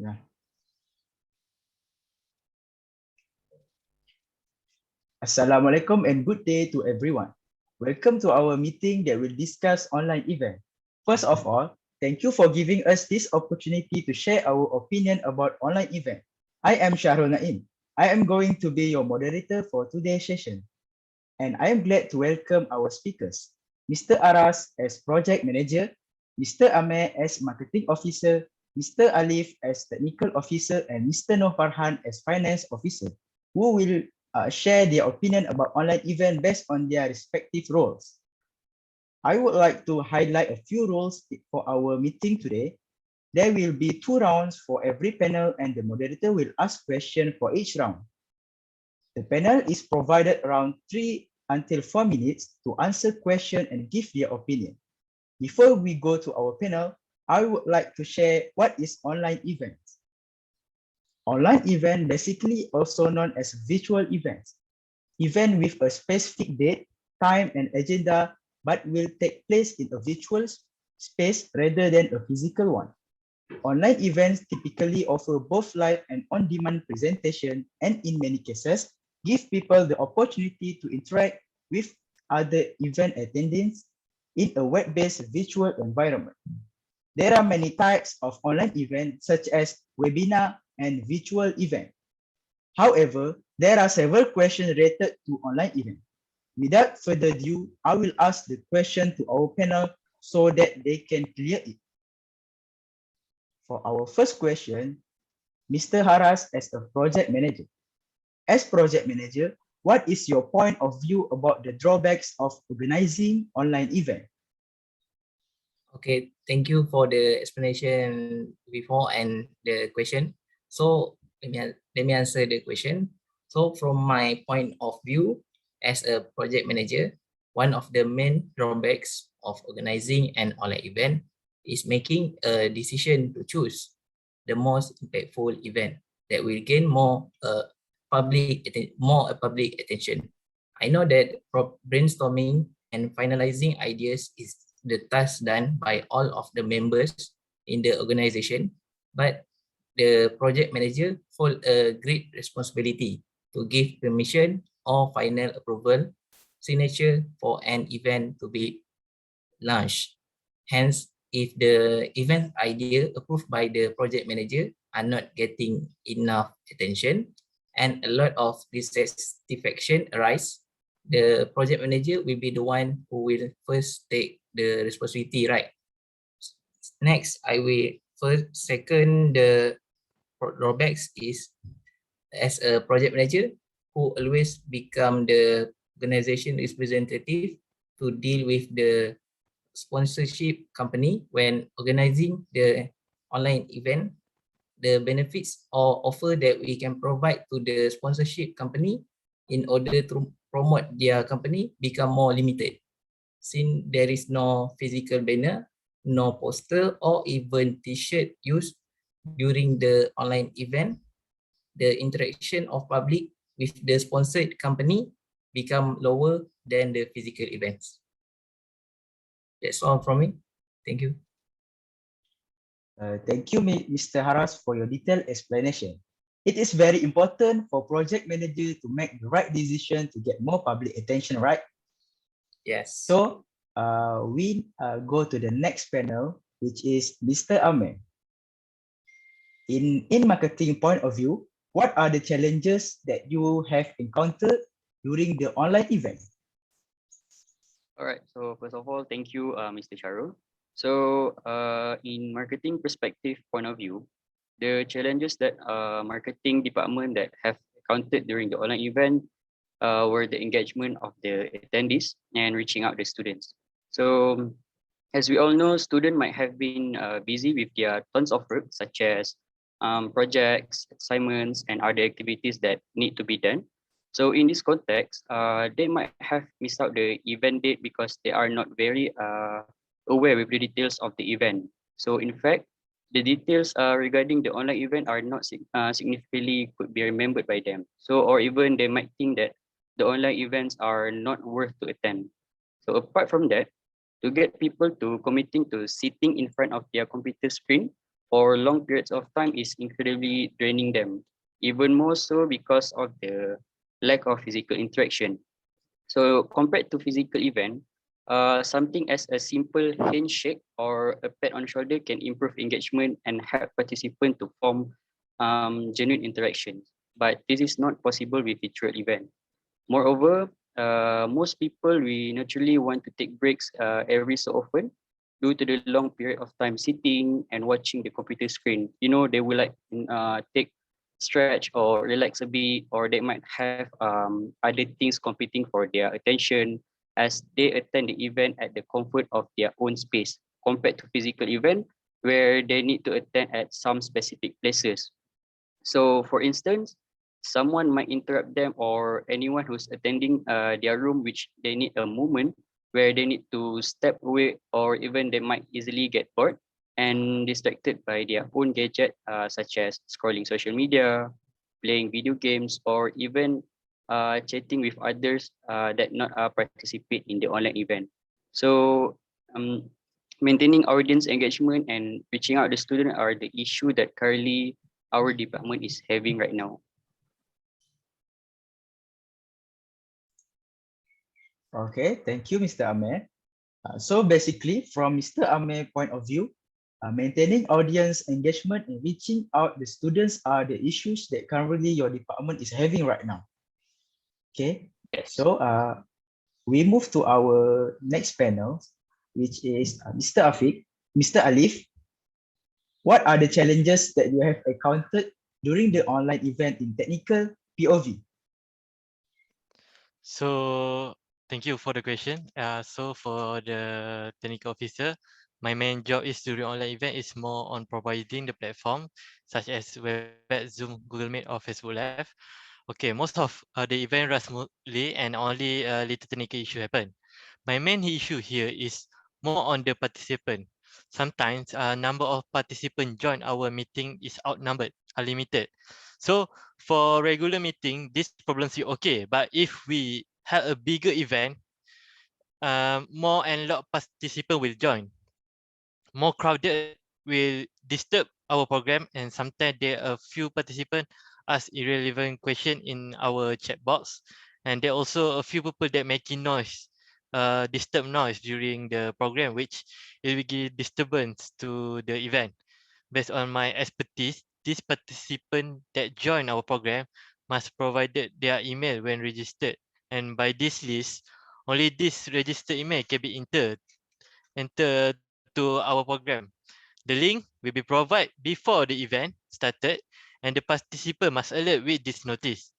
Yeah. Assalamualaikum and good day to everyone. Welcome to our meeting that will discuss online event. First of all, thank you for giving us this opportunity to share our opinion about online event. I am Shahrul Naim. I am going to be your moderator for today's session. And I am glad to welcome our speakers. Mr. Aras as Project Manager, Mr. Amir as Marketing Officer, Mr. Alif as Technical Officer, and Mr. Noh Farhan as Finance Officer, who will share their opinion about online event based on their respective roles. I would like to highlight a few roles for our meeting today. There will be 2 rounds for every panel and the moderator will ask questions for each round. The panel is provided around 3 until 4 minutes to answer questions and give their opinion. Before we go to our panel, I would like to share what is online events. Online event basically also known as virtual events. Event with a specific date, time and agenda but will take place in a virtual space rather than a physical one. Online events typically offer both live and on-demand presentation and in many cases, give people the opportunity to interact with other event attendees in a web-based virtual environment. There are many types of online events such as webinar and virtual event. However, there are several questions related to online event. Without further ado, I will ask the question to our panel so that they can clear it. For our first question, Mr. Haras as a project manager. As project manager, what is your point of view about the drawbacks of organizing online event? Okay, thank you for the explanation before and the question. So let me answer the question. So from my point of view as a project manager, one of the main drawbacks of organizing an online event is making a decision to choose the most impactful event that will gain more public attention. I know that brainstorming and finalizing ideas is the task done by all of the members in the organization, but the project manager hold a great responsibility to give permission or final approval signature for an event to be launched. Hence, if the event idea approved by the project manager are not getting enough attention and a lot of dissatisfaction arise, the project manager will be the one who will first take the responsibility, right? Next, I will second the drawbacks is as a project manager who always become the organization representative to deal with the sponsorship company when organizing the online event. The benefits or offer that we can provide to the sponsorship company in order to promote their company become more limited, since there is no physical banner, no poster or even t-shirt used during the online event. The interaction of public with the sponsored company become lower than the physical events. That's all from me. Thank you. Thank you, Mr. Haras, for your detailed explanation. It is very important for project manager to make the right decision to get more public attention, right? Yes. So we go to the next panel, which is Mr. Amir. In marketing point of view, what are the challenges that you have encountered during the online event? All right. So first of all, thank you, Mr. Charul. So in marketing perspective point of view, the challenges that marketing department that have encountered during the online event were the engagement of the attendees and reaching out the students. So as we all know, students might have been busy with their tons of work, such as projects, assignments, and other activities that need to be done. So in this context, they might have missed out the event date because they are not very aware with the details of the event. So in fact, the details regarding the online event are not significantly could be remembered by them. So or even they might think that the online events are not worth to attend. So apart from that, to get people to committing to sitting in front of their computer screen for long periods of time is incredibly draining them, even more so because of the lack of physical interaction. So compared to physical event, something as a simple handshake or a pat on shoulder can improve engagement and help participants to form genuine interactions. But this is not possible with virtual event. Moreover, most people we naturally want to take breaks every so often due to the long period of time sitting and watching the computer screen. You know, they will like take stretch or relax a bit, or they might have other things competing for their attention as they attend the event at the comfort of their own space compared to physical event where they need to attend at some specific places. So, for instance, someone might interrupt them or anyone who's attending their room, which they need a moment where they need to step away, or even they might easily get bored and distracted by their own gadget, such as scrolling social media, playing video games, or even chatting with others that not participate in the online event. So, um, maintaining audience engagement and reaching out the student are the issue that currently our department is having right now. Okay, thank you, Mr. Amir. So basically, from Mr. Amir's point of view, maintaining audience engagement and reaching out the students are the issues that currently your department is having right now. Okay, Yes. so we move to our next panel, which is Mr. Afiq, Mr. Alif. What are the challenges that you have encountered during the online event in technical POV? So thank you for the question. So for the technical officer, my main job is during online event is more on providing the platform such as Webex, Zoom, Google Meet, or Facebook Live. Okay, most of the event runs smoothly and only little technical issue happen. My main issue here is more on the participant. Sometimes number of participants join our meeting is outnumbered, unlimited. So for regular meeting, this problem is okay. But if we have a bigger event, more and lot participant will join. More crowded will disturb our program, and sometimes there are a few participants ask irrelevant question in our chat box, and there are also a few people that making noise, disturb noise during the program, which will give disturbance to the event. Based on my expertise, this participant that join our program must provided their email when registered, and by this list, only this registered email can be enter to our program. The link will be provided before the event started, and the participant must alert with this notice.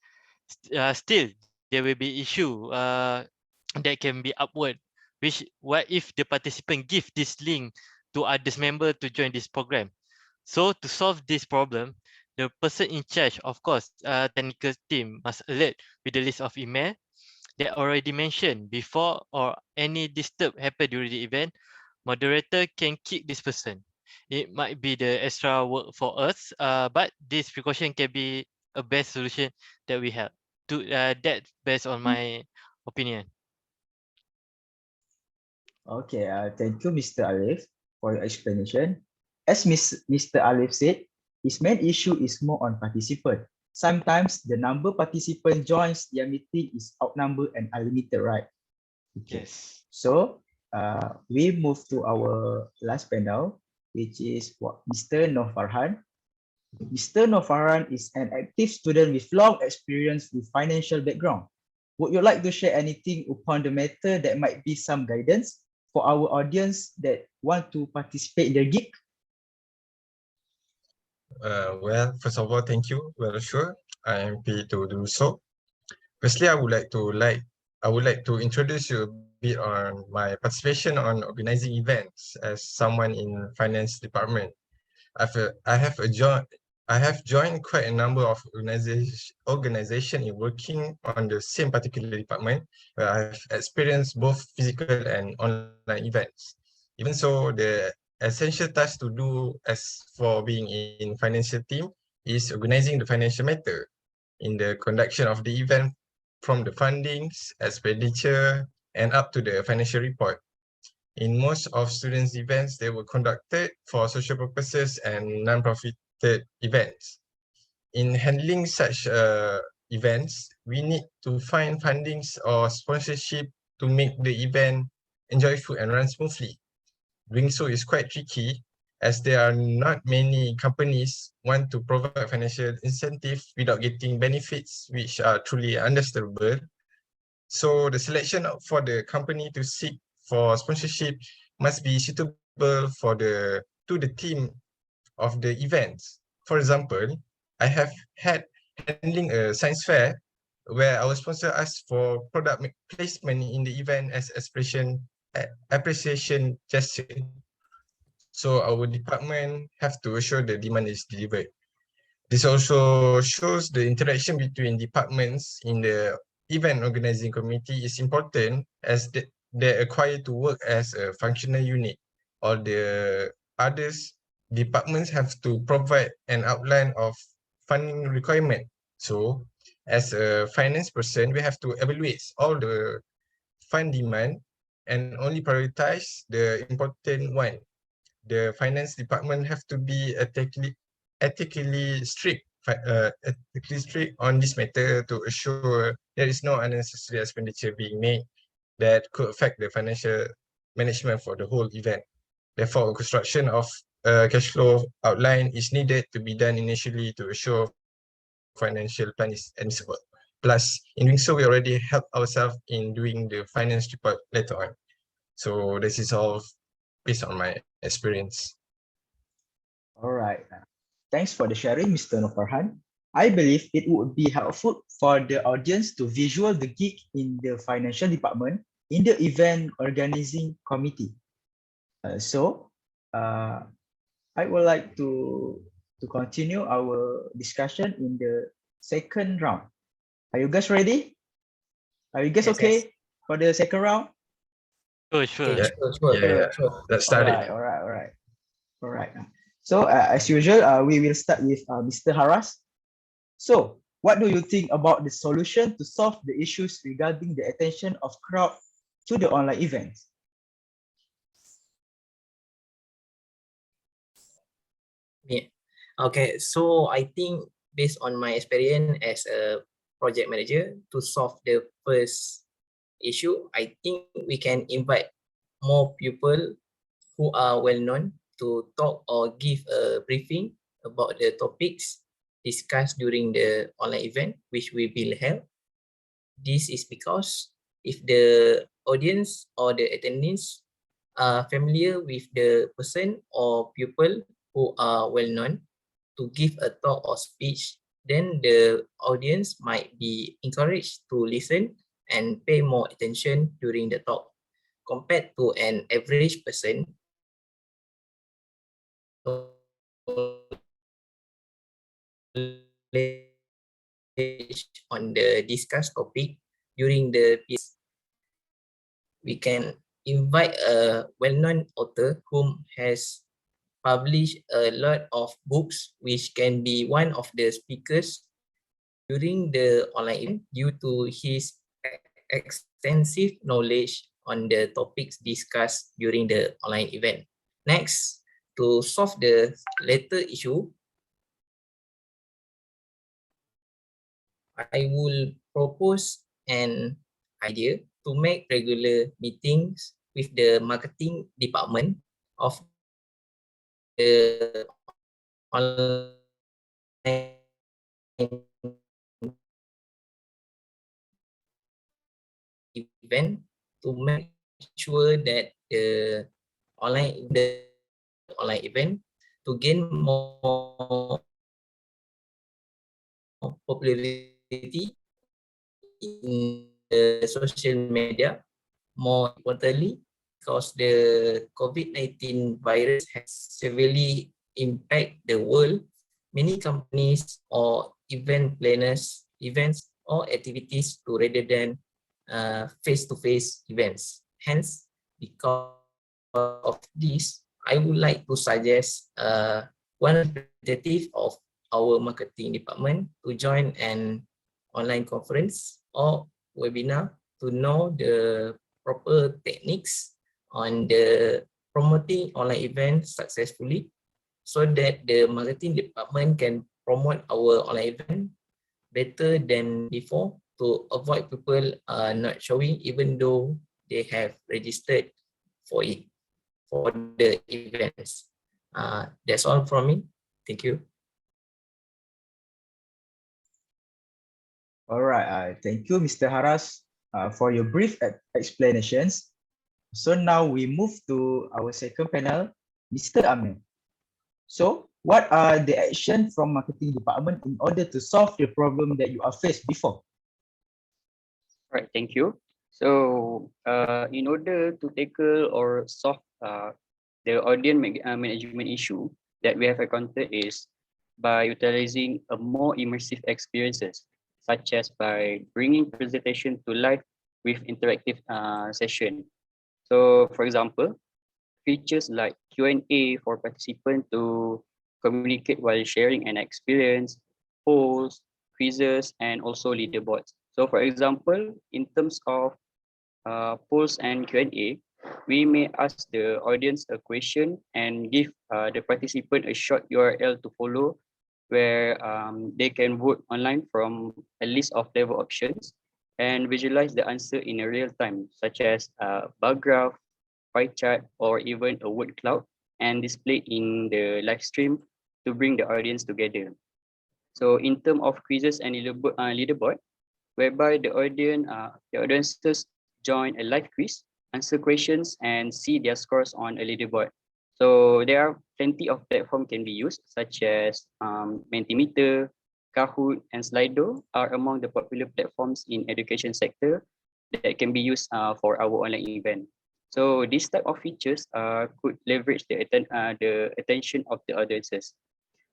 Still, there will be issue that can be upward, which what if the participant give this link to others member to join this program? So to solve this problem, the person in charge, of course, technical team must alert with the list of email that already mentioned before, or any disturb happen during the event, moderator can kick this person. It might be the extra work for us, but this precaution can be a best solution that we have. To that based on my opinion. Okay, thank you, Mr. Alif, for your explanation. As Mr. Alif said, his main issue is more on participant. Sometimes the number participant joins their meeting is outnumbered and unlimited, right? Okay. Yes. So we move to our last panel, which is what Mr. Nofarhan. Mr. Nofarhan is an active student with long experience with financial background. Would you like to share anything upon the matter that might be some guidance for our audience that want to participate in the gig? Well, first of all, thank you. Well, sure, I am happy to do so. Firstly, I would like to introduce you a bit on my participation on organizing events as someone in finance department. I have joined quite a number of organization in working on the same particular department where I have experienced both physical and online events. Even so, the essential task to do as for being in financial team is organizing the financial matter in the conduction of the event from the fundings, expenditure, and up to the financial report. In most of students' events, they were conducted for social purposes and non-profited events. In handling such events, we need to find fundings or sponsorship to make the event enjoyable and run smoothly. Doing so is quite tricky as there are not many companies want to provide financial incentive without getting benefits which are truly understandable. So the selection for the company to seek for sponsorship must be suitable for the team of the events. For example, I have had handling a science fair where our sponsor asked for product placement in the event as appreciation gesture. So our department have to assure the demand is delivered. This also shows the interaction between departments in the event organizing committee is important as they acquire to work as a functional unit. All the others departments have to provide an outline of funding requirement. So as a finance person, we have to evaluate all the fund demand and only prioritize the important one. The finance department have to be ethically strict on this matter to assure there is no unnecessary expenditure being made that could affect the financial management for the whole event. Therefore, construction of a cash flow outline is needed to be done initially to assure financial plan is admissible. Plus, in doing so, we already help ourselves in doing the finance report later on. So this is all based on my experience. All right. Thanks for the sharing, Mr. Nofarhan. I believe it would be helpful for the audience to visual the geek in the financial department in the event organizing committee. So, I would like to continue our discussion in the second round. Are you guys ready? Are you guys Yes, okay yes. for the second round? Sure. Okay, sure. Let's start it. All right. So, as usual, we will start with Mr. Haras. So, what do you think about the solution to solve the issues regarding the attention of crowd to the online events? Yeah. Okay, so I think based on my experience as a project manager to solve the first issue, I think we can invite more people who are well known to talk or give a briefing about the topics discussed during the online event which we will have. This is because if the audience or the attendees are familiar with the person or people who are well known to give a talk or speech, then the audience might be encouraged to listen and pay more attention during the talk compared to an average person on the discussed topic during the piece. We can invite a well-known author whom has published a lot of books which can be one of the speakers during the online event due to his extensive knowledge on the topics discussed during the online event. Next, to solve the latter issue, I will propose an idea to make regular meetings with the marketing department of the online event to make sure that the online event to gain more popularity in the social media. More importantly, because the COVID-19 virus has severely impacted the world, many companies or event planners, events or activities to rather than face-to-face events. Hence, because of this, I would like to suggest one representative of our marketing department to join an online conference or webinar to know the proper techniques on the promoting online events successfully, so that the marketing department can promote our online event better than before, to avoid people not showing even though they have registered for it, for the events. That's all from me. Thank you. All right. Thank you, Mr. Haras, for your brief explanations. So now we move to our second panel, Mr. Amir. So what are the action from marketing department in order to solve the problem that you are faced before? All right, thank you. So, in order to tackle or solve the audience management issue that we have encountered is by utilizing a more immersive experiences, such as by bringing presentation to life with interactive session. So, for example, features like Q&A for participants to communicate while sharing an experience, polls, quizzes, and also leaderboards. So for example, in terms of polls and Q&A, we may ask the audience a question and give the participant a short URL to follow where they can vote online from a list of level options and visualize the answer in a real time, such as a bar graph, pie chart, or even a word cloud, and display in the live stream to bring the audience together. So in terms of quizzes and leaderboard, whereby the audiences join a live quiz, answer questions, and see their scores on a leaderboard. So there are plenty of platform can be used, such as Mentimeter, Kahoot, and Slido are among the popular platforms in education sector that can be used for our online event. So this type of features could leverage the attention of the audiences.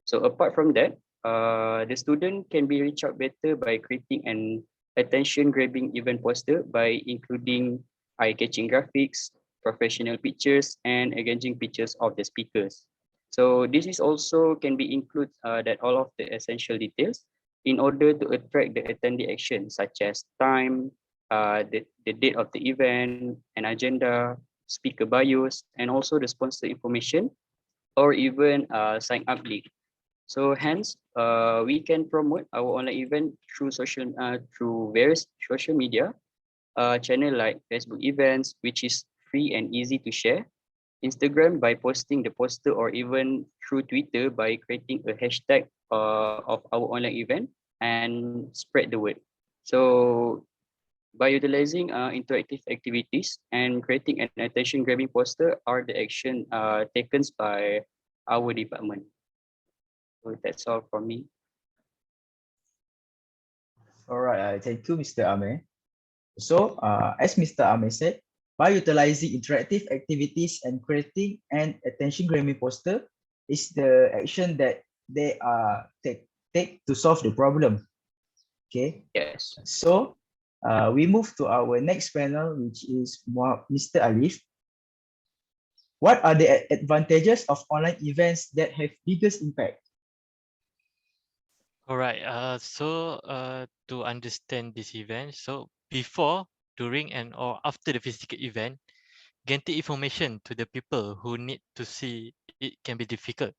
So apart from that, the student can be reached out better by creating an attention-grabbing event poster by including eye-catching graphics, professional pictures, and engaging pictures of the speakers. So this is also can be include that all of the essential details in order to attract the attendee action, such as time, the date of the event, an agenda, speaker bios, and also the sponsor information, or even sign up link. So hence, we can promote our online event through various social media channel like Facebook events, which is free and easy to share. Instagram by posting the poster, or even through Twitter by creating a hashtag of our online event and spread the word. So by utilizing interactive activities and creating an attention grabbing poster are the action taken by our department. So that's all from me. All right. Thank you, Mr. Amir. So as Mr. Amir said, by utilizing interactive activities and creating an attention-grabbing poster is the action that they take to solve the problem. Okay. Yes. So we move to our next panel, which is Mr. Alif. What are the advantages of online events that have biggest impact? All right. To understand this event, so before, during, and or after the physical event, getting information to the people who need to see it can be difficult.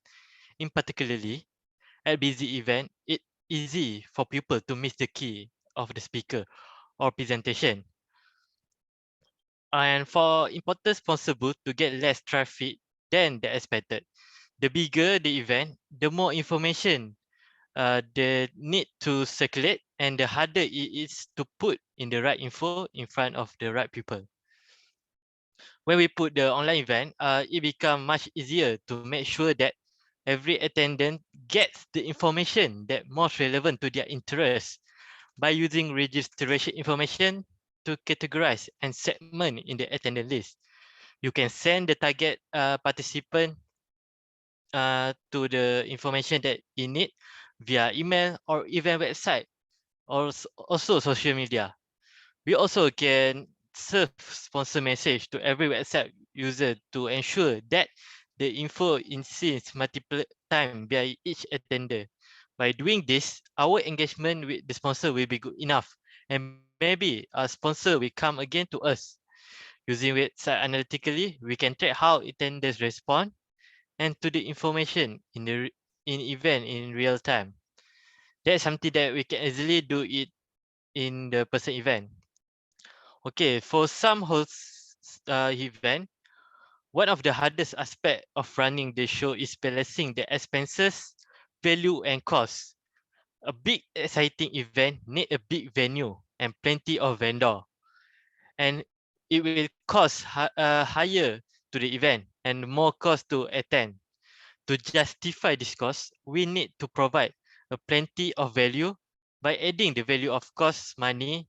In particularly, at busy event, it's easy for people to miss the key of the speaker or presentation. And for important sponsor booth to get less traffic than they expected. The bigger the event, the more information they need to circulate, and the harder it is to put in the right info in front of the right people. When we put the online event, it becomes much easier to make sure that every attendant gets the information that most relevant to their interests by using registration information to categorize and segment in the attendant list. You can send the target participant to the information that he need via email or even website, or also social media. We also can serve sponsor message to every website user to ensure that the info is seen multiple times by each attender. By doing this, our engagement with the sponsor will be good enough, and maybe a sponsor will come again to us. Using website analytically, we can track how attenders respond and to the information in the in event in real time. That's something that we can easily do it in the person event. Okay, for some host event, one of the hardest aspect of running the show is balancing the expenses, value, and cost. A big exciting event need a big venue and plenty of vendor, and it will cost higher to the event and more cost to attend. To justify this cost, we need to provide a plenty of value by adding the value of cost money.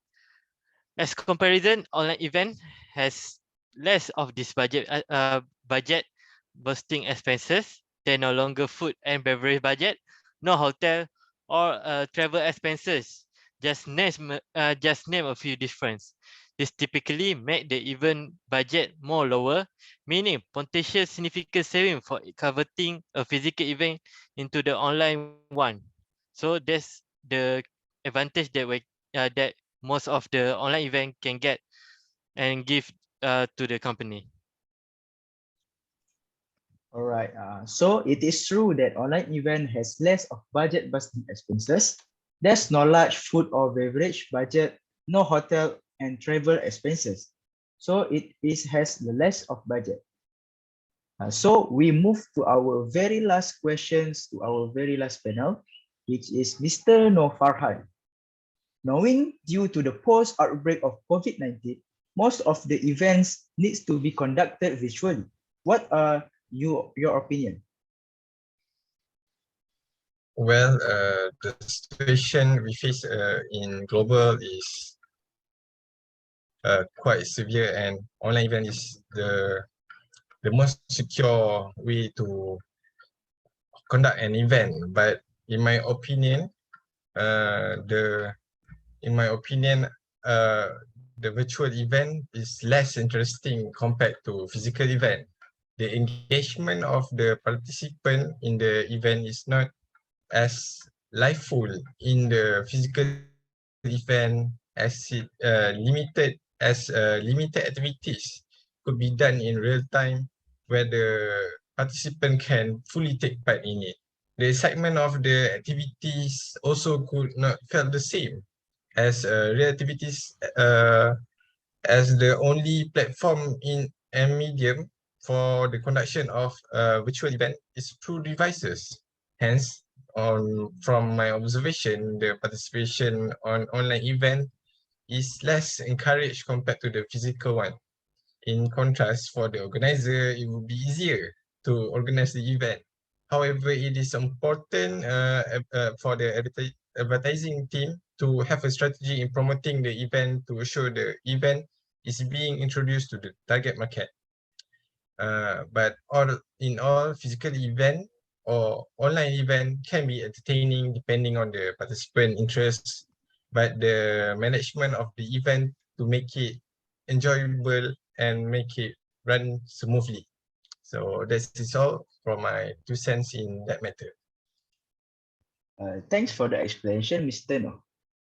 As comparison, online event has less of this budget busting expenses. They no longer food and beverage budget, no hotel or travel expenses. Just name a few difference. This typically make the event budget more lower, meaning potential significant saving for converting a physical event into the online one. So that's the advantage that most of the online event can get and give to the company. All right. So it is true that online event has less of budget busting expenses. There's no large food or beverage budget, no hotel and travel expenses. So has the less of budget. So we move to our very last questions to our very last panel, which is Mr. No Farhan. Knowing due to the post-outbreak of COVID-19, most of the events needs to be conducted virtually. What are your opinion? Well, the situation we face in global is quite severe, and online event is the most secure way to conduct an event. But in my opinion, the in my opinion, the virtual event is less interesting compared to physical event. The engagement of the participant in the event is not as liveful in the physical event as it limited activities could be done in real time where the participant can fully take part in it. The excitement of the activities also could not feel the same as real activities as the only platform in a medium for the conduction of a virtual event is through devices. Hence, from my observation, the participation on online event is less encouraged compared to the physical one. In contrast, for the organizer, it will be easier to organize the event. However, it is important for the advertising team to have a strategy in promoting the event to assure the event is being introduced to the target market. But in all, physical event or online event can be entertaining depending on the participant interests, but the management of the event to make it enjoyable and make it run smoothly. So this is all from my 2 cents in that matter. Thanks for the explanation, Mr. No.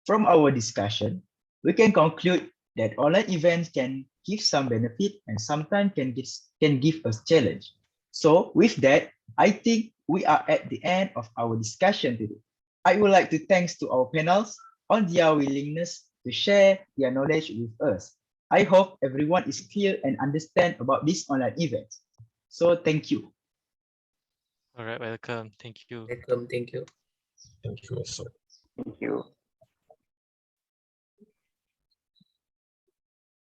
From our discussion, we can conclude that online events can give some benefit and sometimes can give us challenge. So with that, I think we are at the end of our discussion today. I would like to thanks to our panels on their willingness to share their knowledge with us. I hope everyone is clear and understand about this online events. So thank you. All right, welcome. Thank you. Welcome. Thank you. Thank you also.